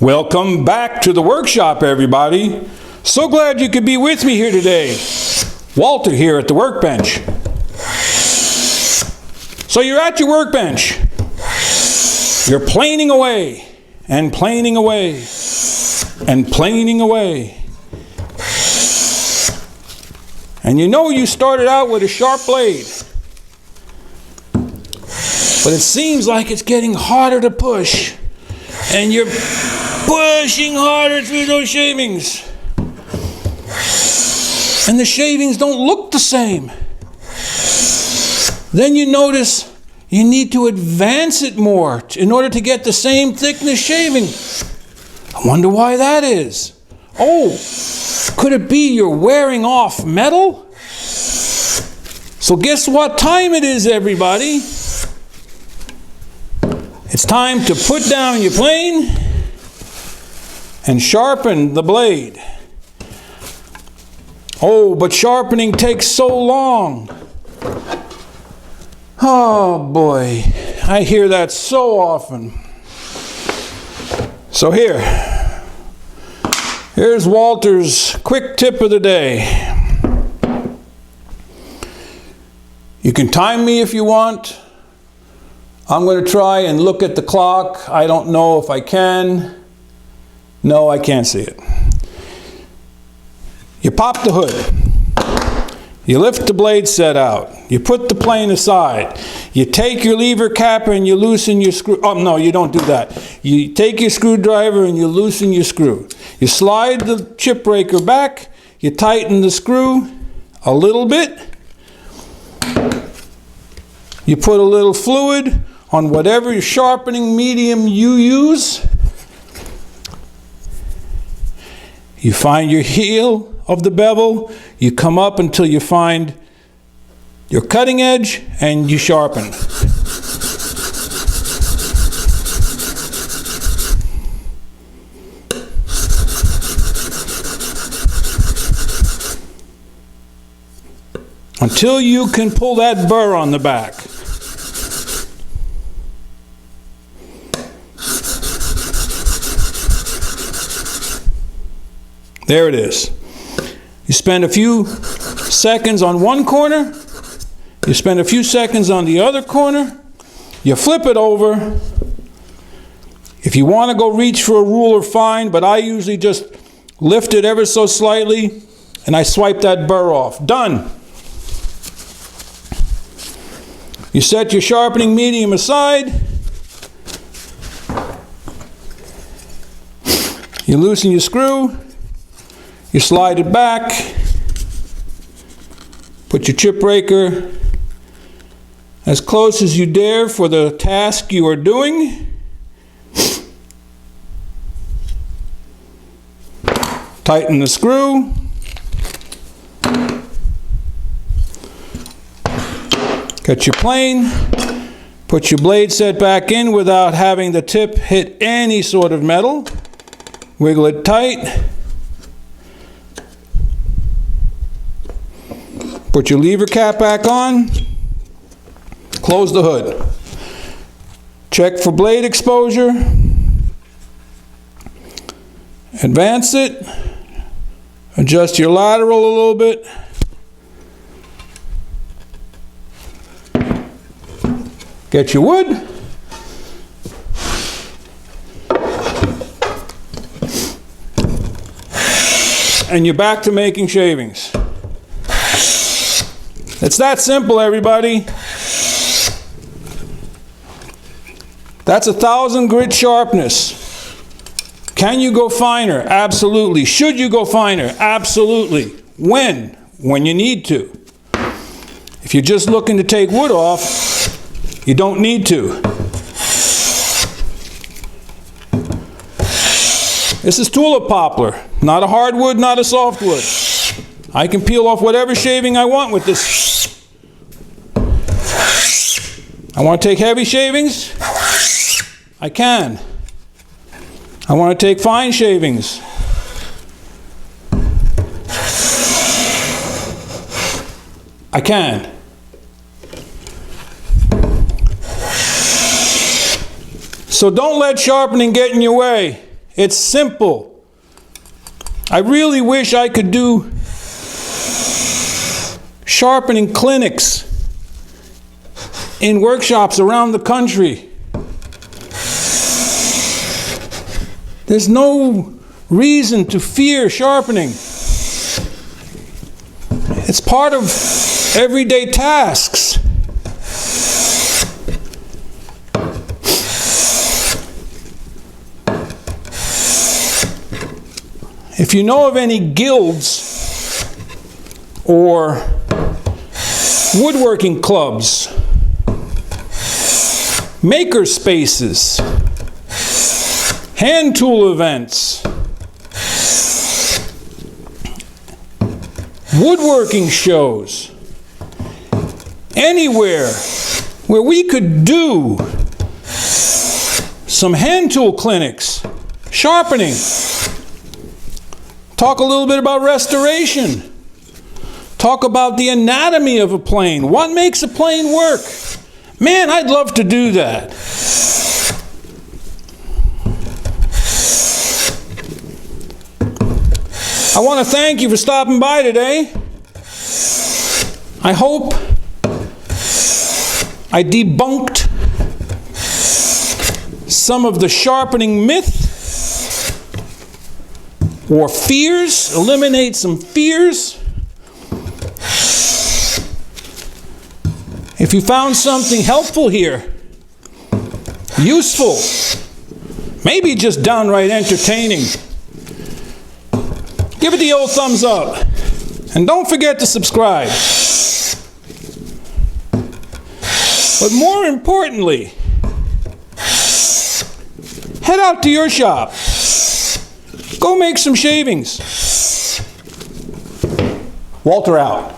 Welcome back to the workshop, everybody. So glad you could be with me here today. Walter here at the workbench. So you're at your workbench. You're planing away and planing away and planing away. And you know you started out with a sharp blade. But it seems like it's getting harder to push. And you're pushing harder through those shavings. And the shavings don't look the same. Then you notice you need to advance it more in order to get the same thickness shaving. I wonder why that is. Oh, could it be you're wearing off metal? So guess what time it is, everybody? It's time to put down your plane and sharpen the blade. Oh, but sharpening takes so long. Oh boy, I hear that so often. So here's Walter's quick tip of the day. You can time me if you want. I'm going to try and look at the clock. I don't know if I can. No, I can't see it. You pop the hood. You lift the blade set out. You put the plane aside. You take your lever cap and you loosen your screw. Oh, no, you don't do that. You take your screwdriver and you loosen your screw. You slide the chip breaker back. You tighten the screw a little bit. You put a little fluid on whatever sharpening medium you use. You find your heel of the bevel. You come up until you find your cutting edge and you sharpen. Until you can pull that burr on the back. There it is. You spend a few seconds on one corner. You spend a few seconds on the other corner. You flip it over. If you want to go reach for a ruler, fine, but I usually just lift it ever so slightly and I swipe that burr off. Done. You set your sharpening medium aside. You loosen your screw. You slide it back, put your chip breaker as close as you dare for the task you are doing. Tighten the screw. Cut your plane. Put your blade set back in without having the tip hit any sort of metal. Wiggle it tight. Put your lever cap back on, close the hood. Check for blade exposure. Advance it. Adjust your lateral a little bit. Get your wood. And you're back to making shavings. It's that simple, everybody. That's 1,000 grit sharpness. Can you go finer? Absolutely. Should you go finer? Absolutely. When? When you need to. If you're just looking to take wood off, you don't need to. This is tulip poplar. Not a hardwood, not a softwood. I can peel off whatever shaving I want with this. I want to take heavy shavings? I can. I want to take fine shavings. I can. So don't let sharpening get in your way. It's simple. I really wish I could do sharpening clinics in workshops around the country. There's no reason to fear sharpening. It's part of everyday tasks. If you know of any guilds or woodworking clubs, maker spaces, hand tool events, woodworking shows, anywhere where we could do some hand tool clinics, sharpening, talk a little bit about restoration, talk about the anatomy of a plane, what makes a plane work. Man, I'd love to do that. I want to thank you for stopping by today. I hope I debunked some of the sharpening myth or fears, eliminate some fears. If you found something helpful here, useful, maybe just downright entertaining, give it the old thumbs up. And don't forget to subscribe. But more importantly, head out to your shop. Go make some shavings. Walter out.